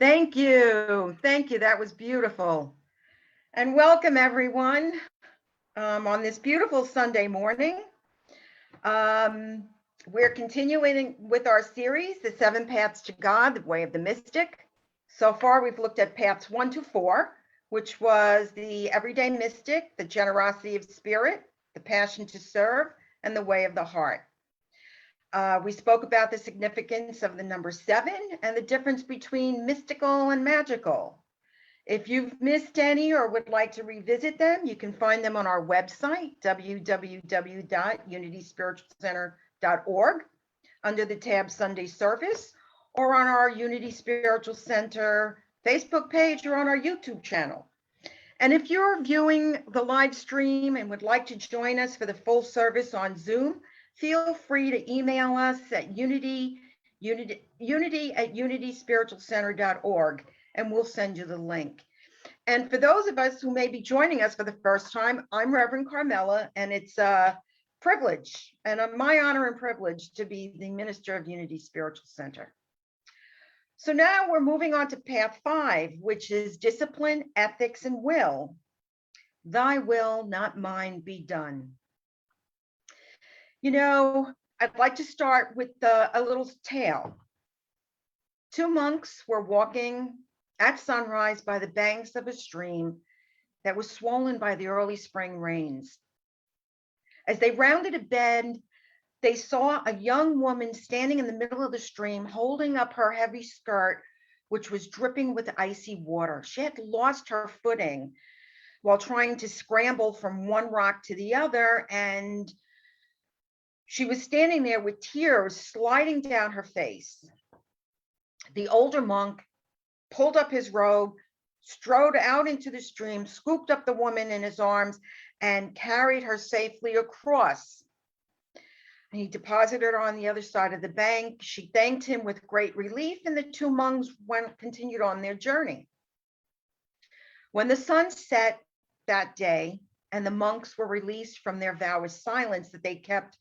Thank you. Thank you. That was beautiful. And welcome, everyone, on this beautiful Sunday morning. Um, we're continuing with our series, The Seven Paths to God, The Way of the Mystic. So far, we've looked at paths 1 to 4, which was the everyday mystic, the generosity of spirit, the passion to serve, and the way of the heart. We spoke about the significance of the number 7 and the difference between mystical and magical. If you've missed any or would like to revisit them, you can find them on our website, www.unityspiritualcenter.org, under the tab Sunday Service, or on our Unity Spiritual Center Facebook page or on our YouTube channel. And if you're viewing the live stream and would like to join us for the full service on Zoom, feel free to email us at unity at unityspiritualcenter.org, and we'll send you the link. And for those of us who may be joining us for the first time, I'm Reverend Carmela, and it's a privilege and my honor and privilege to be the minister of Unity Spiritual Center. So now we're moving on to path 5, which is discipline, ethics, and will. Thy will, not mine, be done. You know, I'd like to start with a little tale. 2 monks were walking at sunrise by the banks of a stream that was swollen by the early spring rains. As they rounded a bend, they saw a young woman standing in the middle of the stream, holding up her heavy skirt, which was dripping with icy water. She had lost her footing while trying to scramble from one rock to the other, and she was standing there with tears sliding down her face. The older monk pulled up his robe, strode out into the stream, scooped up the woman in his arms, and carried her safely across. He deposited her on the other side of the bank. She thanked him with great relief, and the 2 monks continued on their journey. When the sun set that day and the monks were released from their vow of silence that they kept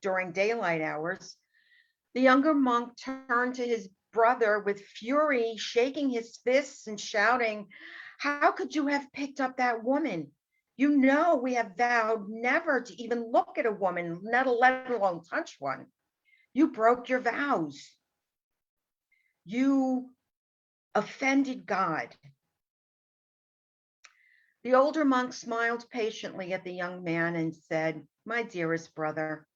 during daylight hours, the younger monk turned to his brother with fury, shaking his fists and shouting, "How could you have picked up that woman? You know we have vowed never to even look at a woman, let alone touch one. You broke your vows. You offended God." The older monk smiled patiently at the young man and said, "My dearest brother,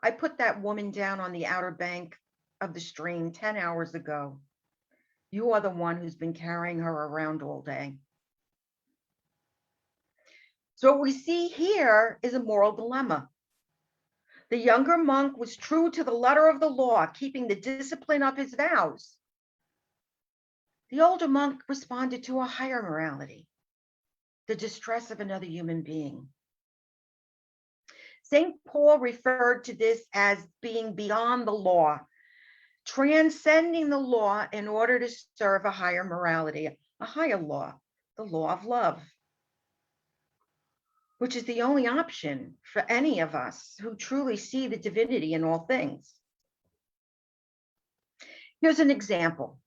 I put that woman down on the outer bank of the stream 10 hours ago. You are the one who's been carrying her around all day." So what we see here is a moral dilemma. The younger monk was true to the letter of the law, keeping the discipline of his vows. The older monk responded to a higher morality, the distress of another human being. St. Paul referred to this as being beyond the law, transcending the law in order to serve a higher morality, a higher law, the law of love, which is the only option for any of us who truly see the divinity in all things. Here's an example.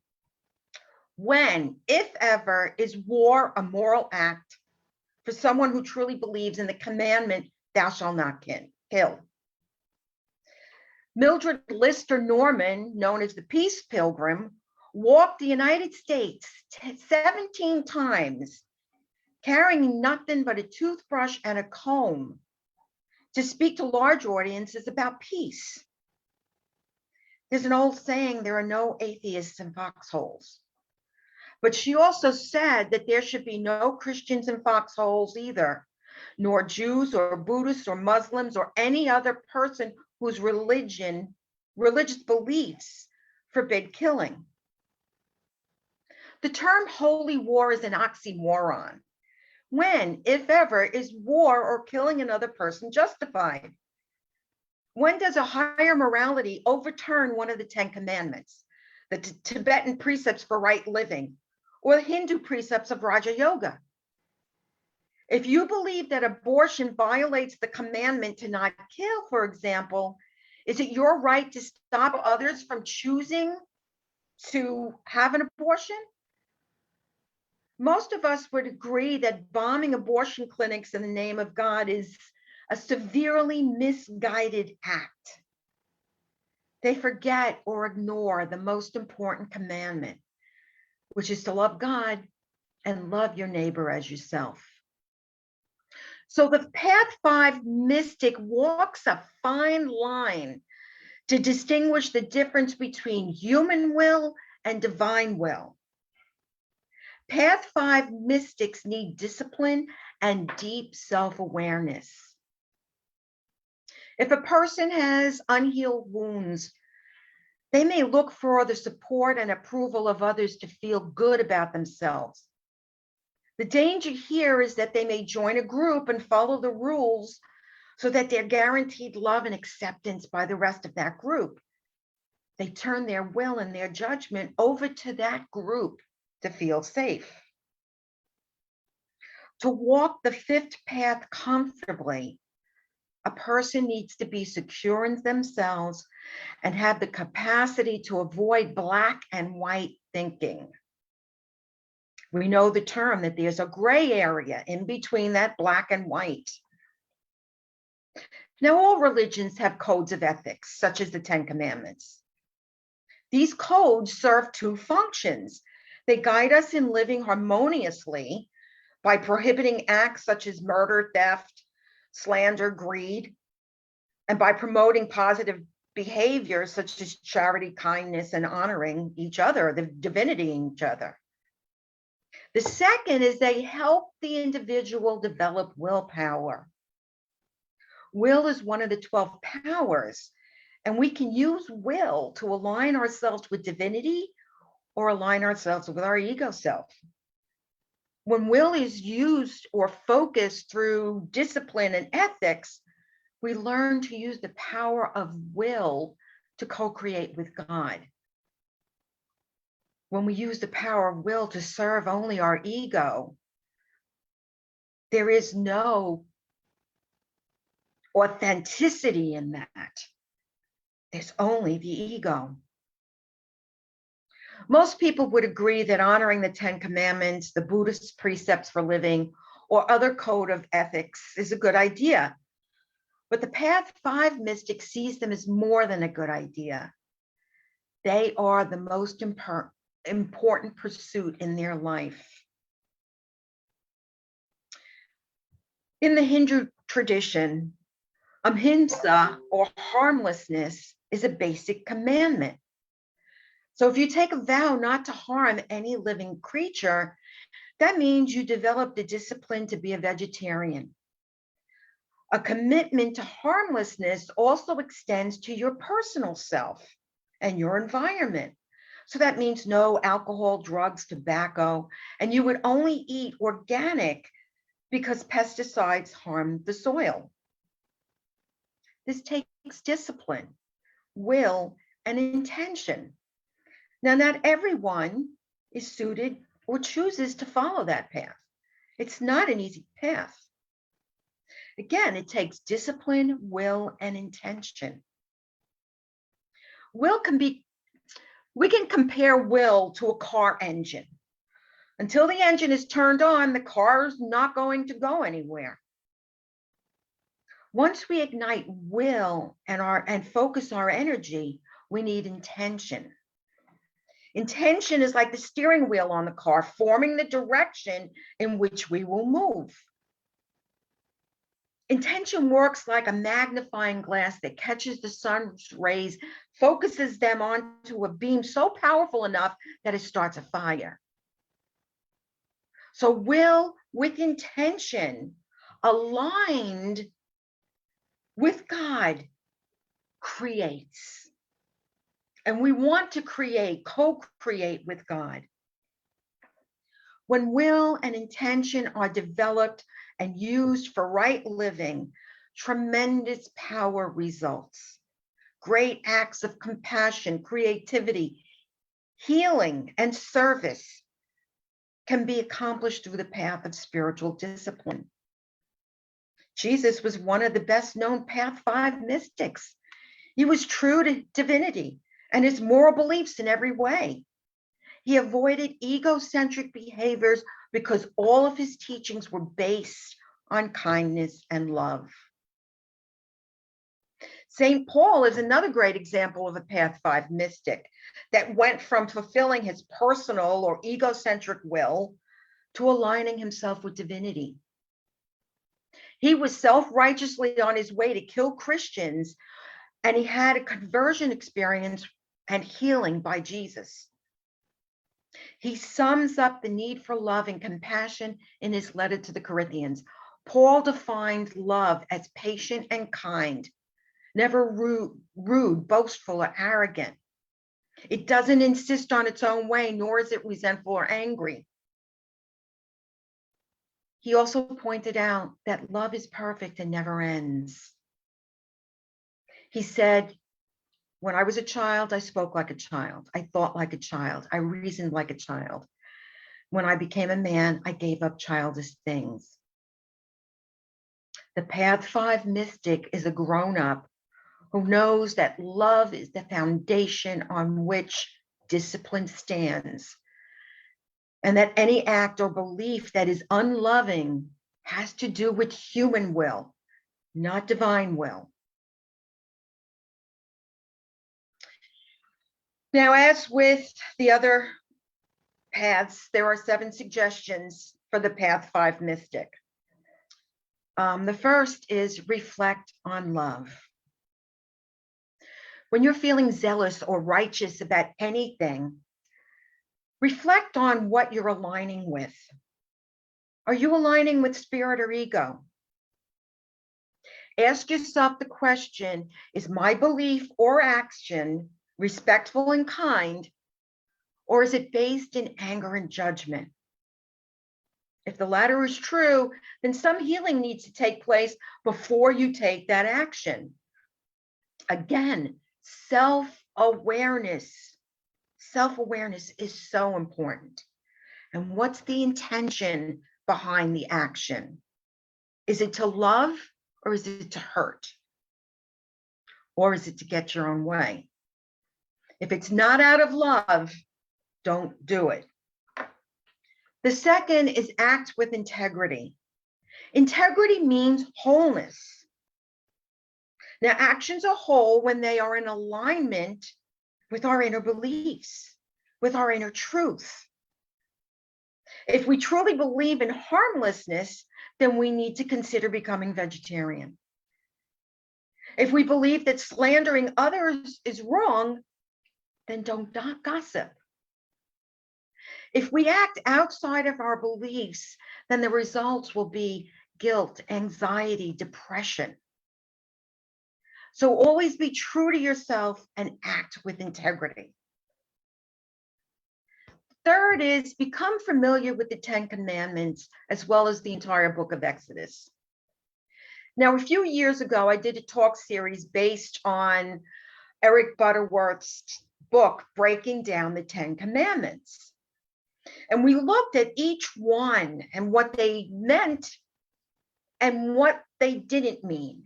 When, if ever, is war a moral act for someone who truly believes in the commandment, "Thou shalt not kill"? Mildred Lister Norman, known as the Peace Pilgrim, walked the United States 17 times, carrying nothing but a toothbrush and a comb to speak to large audiences about peace. There's an old saying, there are no atheists in foxholes. But she also said that there should be no Christians in foxholes either, nor Jews or Buddhists or Muslims or any other person whose religious beliefs forbid killing. The term holy war is an oxymoron. When, if ever, is war or killing another person justified? When does a higher morality overturn one of the 10 commandments, the Tibetan precepts for right living, or the Hindu precepts of Raja Yoga? If you believe that abortion violates the commandment to not kill, for example, is it your right to stop others from choosing to have an abortion? Most of us would agree that bombing abortion clinics in the name of God is a severely misguided act. They forget or ignore the most important commandment, which is to love God and love your neighbor as yourself. So the Path 5 mystic walks a fine line to distinguish the difference between human will and divine will. Path 5 mystics need discipline and deep self-awareness. If a person has unhealed wounds, they may look for the support and approval of others to feel good about themselves. The danger here is that they may join a group and follow the rules so that they're guaranteed love and acceptance by the rest of that group. They turn their will and their judgment over to that group to feel safe. To walk the fifth path comfortably, a person needs to be secure in themselves and have the capacity to avoid black and white thinking. We know the term that there's a gray area in between that black and white. Now, all religions have codes of ethics, such as the Ten Commandments. These codes serve two functions. They guide us in living harmoniously by prohibiting acts such as murder, theft, slander, greed, and by promoting positive behaviors such as charity, kindness, and honoring each other, the divinity in each other. The second is they help the individual develop willpower. Will is one of the 12 powers, and we can use will to align ourselves with divinity or align ourselves with our ego self. When will is used or focused through discipline and ethics, we learn to use the power of will to co-create with God. When we use the power of will to serve only our ego, there is no authenticity in that. There's only the ego. Most people would agree that honoring the Ten Commandments, the Buddhist precepts for living, or other code of ethics is a good idea. But the Path 5 mystic sees them as more than a good idea. They are the most important pursuit in their life. In the Hindu tradition, Amhinsa, or harmlessness, is a basic commandment. So if you take a vow not to harm any living creature, that means you develop the discipline to be a vegetarian. A commitment to harmlessness also extends to your personal self and your environment. So that means no alcohol, drugs, tobacco, and you would only eat organic because pesticides harm the soil. This takes discipline, will, and intention. Now, not everyone is suited or chooses to follow that path. It's not an easy path. Again, it takes discipline, will, and intention. We can compare will to a car engine. Until the engine is turned on, the car is not going to go anywhere. Once we ignite will and focus our energy, we need intention. Intention is like the steering wheel on the car, forming the direction in which we will move. Intention works like a magnifying glass that catches the sun's rays, focuses them onto a beam so powerful enough that it starts a fire. So will with intention, aligned with God, creates. And we want to create, co-create with God. When will and intention are developed and used for right living, tremendous power results. Great acts of compassion, creativity, healing, and service can be accomplished through the path of spiritual discipline. Jesus was one of the best known Path 5 mystics. He was true to divinity and his moral beliefs in every way. He avoided egocentric behaviors because all of his teachings were based on kindness and love. St. Paul is another great example of a Path 5 mystic that went from fulfilling his personal or egocentric will to aligning himself with divinity. He was self-righteously on his way to kill Christians, and he had a conversion experience and healing by Jesus. He sums up the need for love and compassion in his letter to the Corinthians. Paul defined love as patient and kind, never rude, boastful, or arrogant. It doesn't insist on its own way, nor is it resentful or angry. He also pointed out that love is perfect and never ends. He said, when I was a child, I spoke like a child. I thought like a child. I reasoned like a child. When I became a man, I gave up childish things. The Path 5 mystic is a grown-up who knows that love is the foundation on which discipline stands, and that any act or belief that is unloving has to do with human will, not divine will. Now, as with the other paths, there are 7 suggestions for the Path 5 mystic. The first is reflect on love. When you're feeling zealous or righteous about anything, reflect on what you're aligning with. Are you aligning with spirit or ego? Ask yourself the question, is my belief or action respectful and kind, or is it based in anger and judgment? If the latter is true, then some healing needs to take place before you take that action. Again, self-awareness. Self-awareness is so important. And what's the intention behind the action? Is it to love, or is it to hurt? Or is it to get your own way? If it's not out of love, don't do it. The second is act with integrity. Integrity means wholeness. Now, actions are whole when they are in alignment with our inner beliefs, with our inner truth. If we truly believe in harmlessness, then we need to consider becoming vegetarian. If we believe that slandering others is wrong, then don't gossip. If we act outside of our beliefs, then the results will be guilt, anxiety, depression. So always be true to yourself and act with integrity. Third is become familiar with the 10 Commandments as well as the entire book of Exodus. Now, a few years ago, I did a talk series based on Eric Butterworth's book, Breaking Down the 10 Commandments. And we looked at each one and what they meant and what they didn't mean.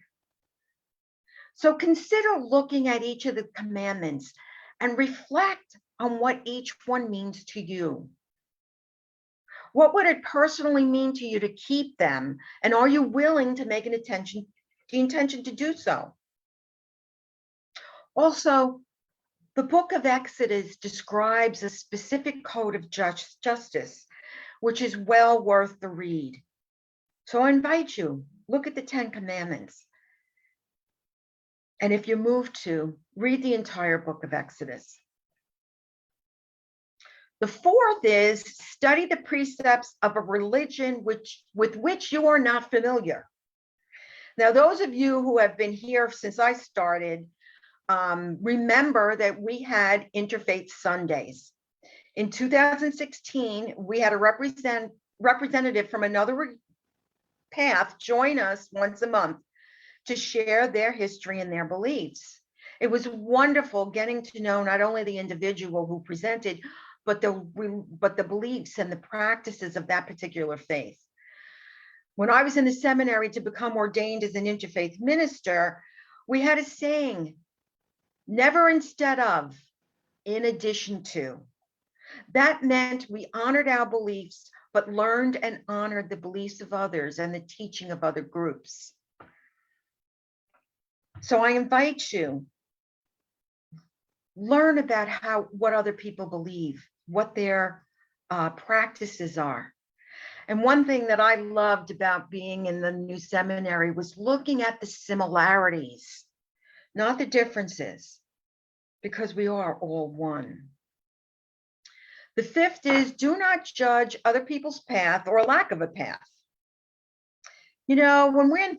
So consider looking at each of the commandments and reflect on what each one means to you. What would it personally mean to you to keep them? And are you willing to make the intention to do so? Also, the book of Exodus describes a specific code of justice, which is well worth the read. So I invite you, look at the 10 Commandments. And if you move to, read the entire book of Exodus. The fourth is study the precepts of a religion with which you are not familiar. Now, those of you who have been here since I started, remember that we had Interfaith Sundays. In 2016, we had a representative from another path join us once a month to share their history and their beliefs. It was wonderful getting to know not only the individual who presented, but the beliefs and the practices of that particular faith. When I was in the seminary to become ordained as an interfaith minister, we had a saying, never instead of, in addition to. That meant we honored our beliefs but learned and honored the beliefs of others and the teaching of other groups. So I invite you, learn about what other people believe, what their practices are. And one thing that I loved about being in the new seminary was looking at the similarities, not the differences, because we are all one. The fifth is, do not judge other people's path or lack of a path. You know, when we're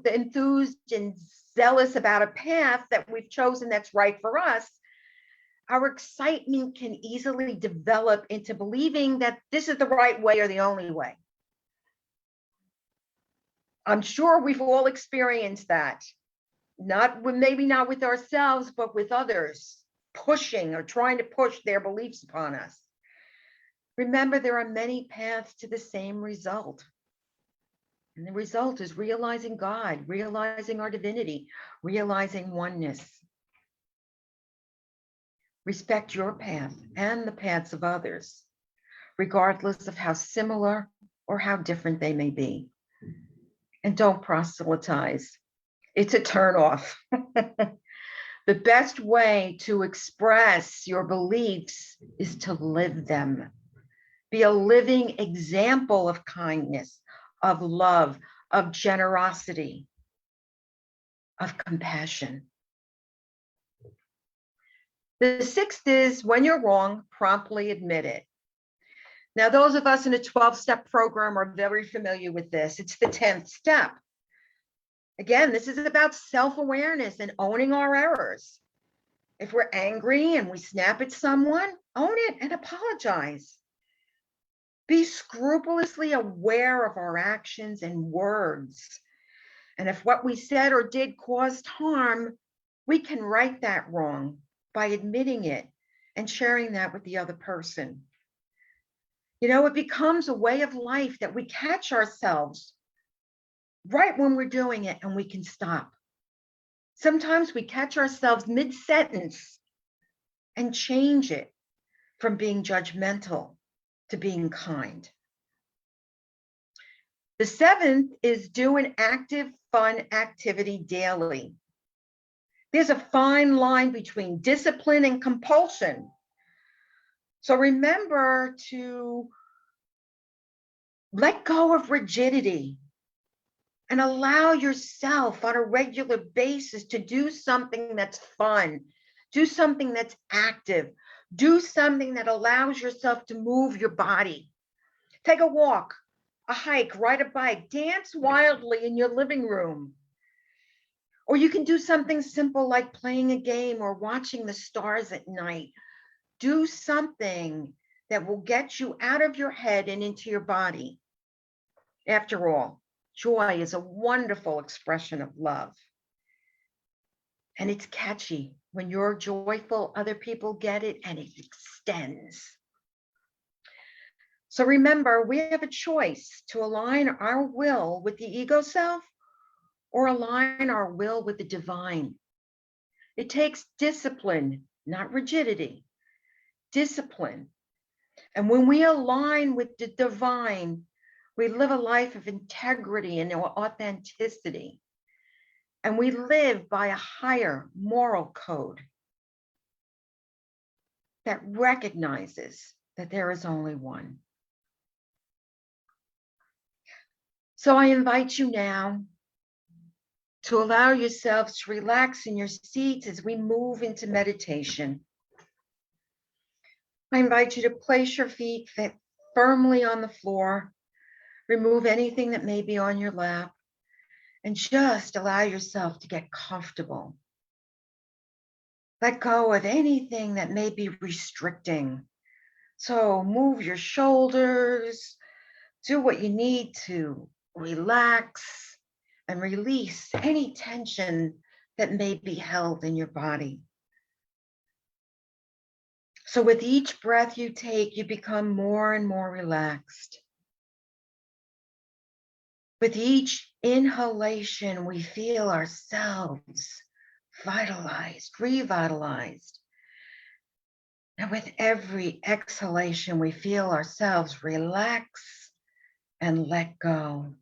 enthused and zealous about a path that we've chosen that's right for us, our excitement can easily develop into believing that this is the right way or the only way. I'm sure we've all experienced that, maybe not with ourselves, but with others, pushing or trying to push their beliefs upon us. Remember, there are many paths to the same result. And the result is realizing God, realizing our divinity, realizing oneness. Respect your path and the paths of others, regardless of how similar or how different they may be. And don't proselytize. It's a turnoff. The best way to express your beliefs is to live them. Be a living example of kindness, of love, of generosity, of compassion. The sixth is, when you're wrong, promptly admit it. Now, those of us in a 12-step program are very familiar with this. It's the 10th step. Again, this is about self-awareness and owning our errors. If we're angry and we snap at someone, own it and apologize. Be scrupulously aware of our actions and words. And if what we said or did caused harm, we can right that wrong by admitting it and sharing that with the other person. You know, it becomes a way of life that we catch ourselves right when we're doing it and we can stop. Sometimes we catch ourselves mid-sentence and change it from being judgmental to being kind. The seventh is do an active, fun activity daily. There's a fine line between discipline and compulsion. So remember to let go of rigidity and allow yourself on a regular basis to do something that's fun, do something that's active, do something that allows yourself to move your body. Take a walk, a hike, ride a bike, dance wildly in your living room. Or you can do something simple like playing a game or watching the stars at night. Do something that will get you out of your head and into your body. After all, joy is a wonderful expression of love. And it's catchy. When you're joyful, other people get it and it extends. So remember, we have a choice to align our will with the ego self or align our will with the divine. It takes discipline, not rigidity, discipline. And when we align with the divine, we live a life of integrity and authenticity. And we live by a higher moral code that recognizes that there is only one. So I invite you now to allow yourselves to relax in your seats as we move into meditation. I invite you to place your feet firmly on the floor, remove anything that may be on your lap, and just allow yourself to get comfortable. Let go of anything that may be restricting. So move your shoulders, do what you need to relax and release any tension that may be held in your body. So with each breath you take, you become more and more relaxed. With each inhalation, we feel ourselves vitalized, revitalized. And with every exhalation, we feel ourselves relax and let go.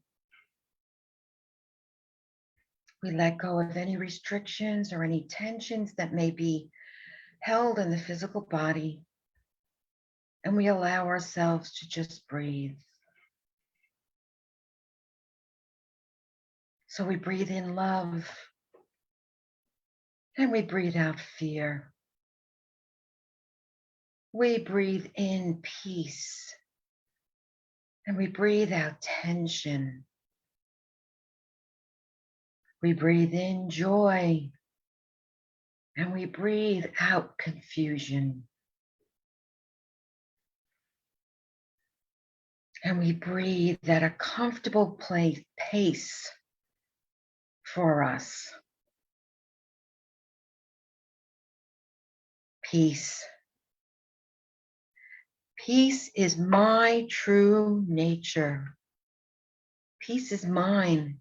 We let go of any restrictions or any tensions that may be held in the physical body, and we allow ourselves to just breathe. So we breathe in love, and we breathe out fear. We breathe in peace, and we breathe out tension. We breathe in joy, and we breathe out confusion. And we breathe at a comfortable pace for us. Peace. Peace is my true nature. Peace is mine.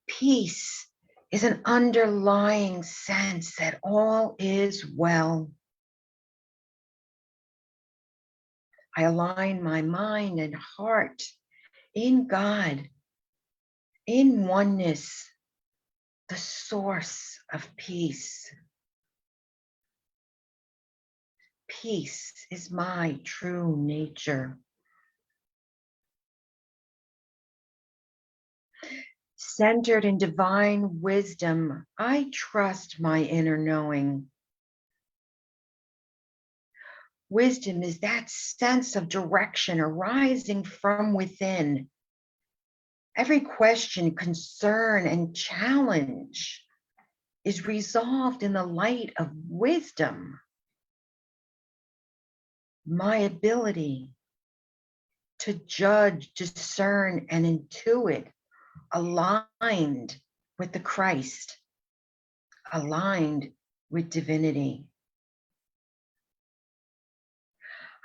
Peace is an underlying sense that all is well. I align my mind and heart in God, in oneness, the source of peace. Peace is my true nature. Centered in divine wisdom, I trust my inner knowing. Wisdom is that sense of direction arising from within. Every question, concern, and challenge is resolved in the light of wisdom. My ability to judge, discern, and intuit aligned with the Christ, aligned with divinity.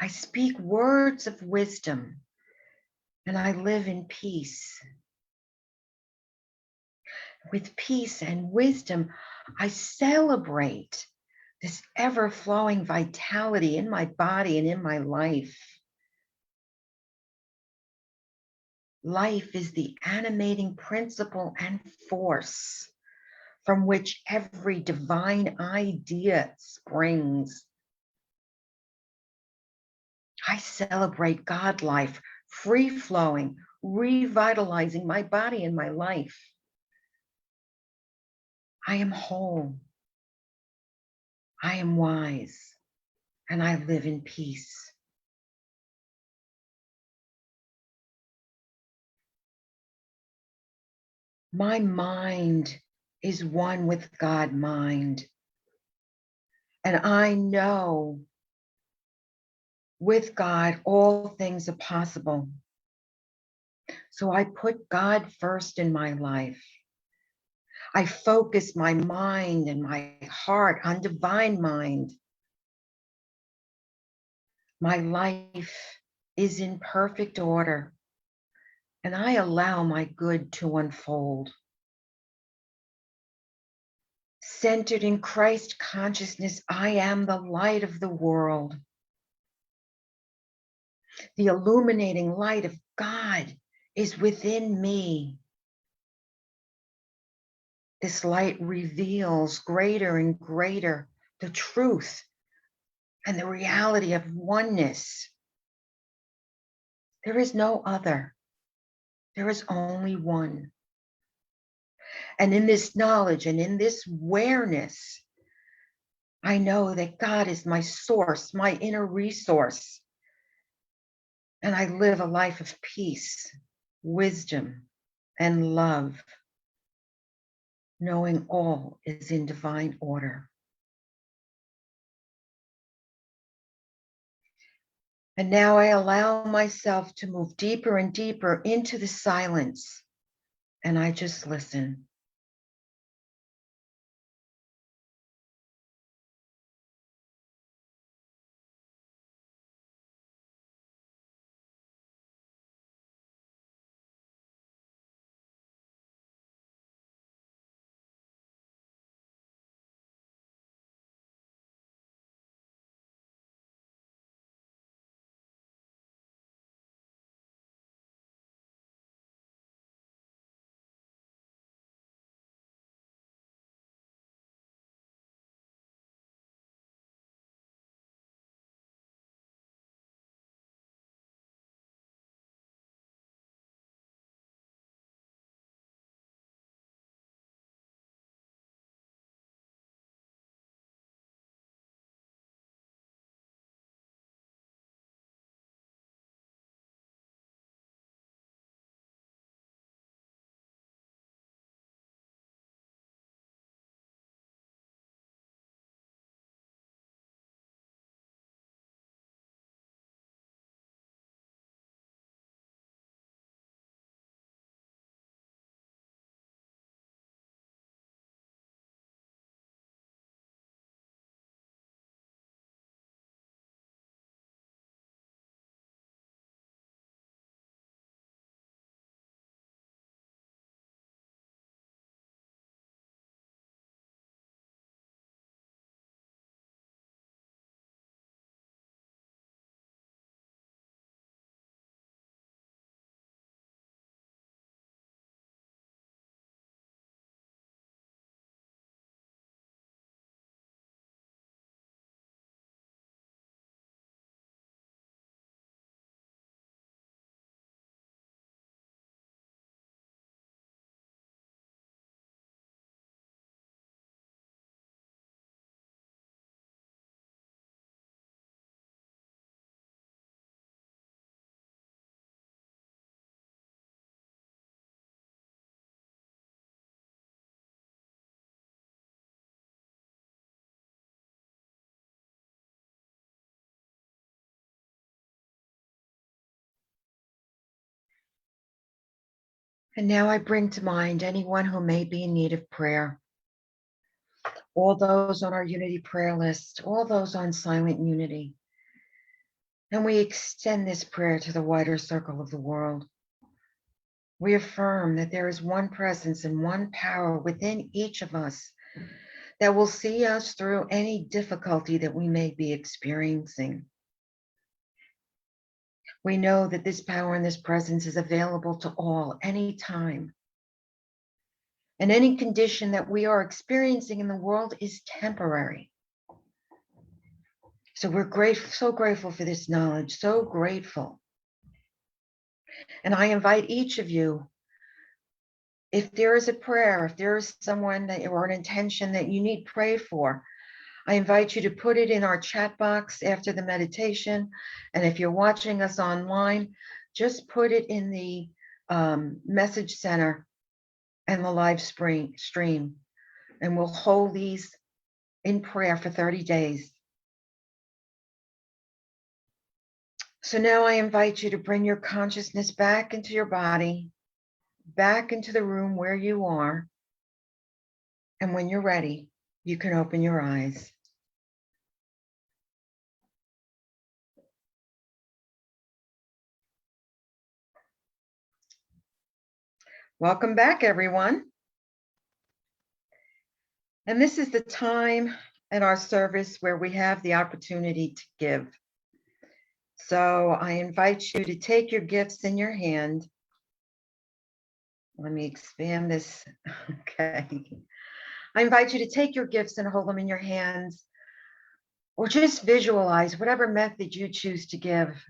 I speak words of wisdom, and I live in peace. With peace and wisdom, I celebrate this ever-flowing vitality in my body and in my life. Life is the animating principle and force from which every divine idea springs. I celebrate God life, free-flowing, revitalizing my body and my life. I am whole. I am wise, and I live in peace. My mind is one with God mind. And I know with God, all things are possible. So I put God first in my life. I focus my mind and my heart on divine mind. My life is in perfect order, and I allow my good to unfold. Centered in Christ consciousness, I am the light of the world. The illuminating light of God is within me. This light reveals greater and greater the truth and the reality of oneness. There is no other. There is only one. And in this knowledge and in this awareness, I know that God is my source, my inner resource. And I live a life of peace, wisdom, and love, knowing all is in divine order. And now I allow myself to move deeper and deeper into the silence, and I just listen. And now I bring to mind anyone who may be in need of prayer, all those on our unity prayer list, all those on silent unity. And we extend this prayer to the wider circle of the world. We affirm that there is one presence and one power within each of us that will see us through any difficulty that we may be experiencing. We know that this power and this presence is available to all, anytime. And any condition that we are experiencing in the world is temporary. So we're grateful, so grateful for this knowledge, so grateful. And I invite each of you, if there is a prayer, if there is someone that or an intention that you need prayed for, I invite you to put it in our chat box after the meditation. And if you're watching us online, just put it in the message center and the live stream. And we'll hold these in prayer for 30 days. So now I invite you to bring your consciousness back into your body, back into the room where you are. And when you're ready, you can open your eyes. Welcome back, everyone. And this is the time in our service where we have the opportunity to give. So I invite you to take your gifts in your hand. Let me expand this. Okay. I invite you to take your gifts and hold them in your hands, or just visualize whatever method you choose to give.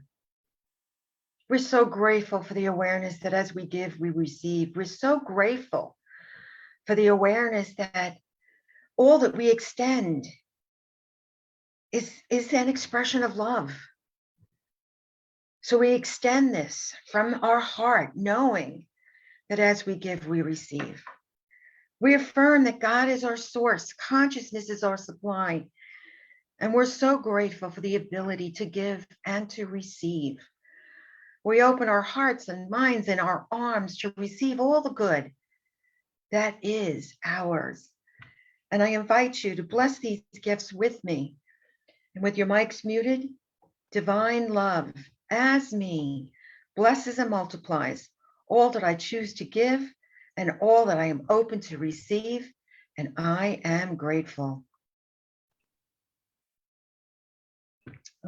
We're so grateful for the awareness that as we give, we receive. We're so grateful for the awareness that all that we extend is an expression of love. So we extend this from our heart, knowing that as we give, we receive. We affirm that God is our source, consciousness is our supply, and we're so grateful for the ability to give and to receive. We open our hearts and minds and our arms to receive all the good that is ours. And I invite you to bless these gifts with me. And with your mics muted, divine love as me blesses and multiplies all that I choose to give and all that I am open to receive, and I am grateful.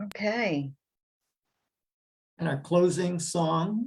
Okay. And our closing song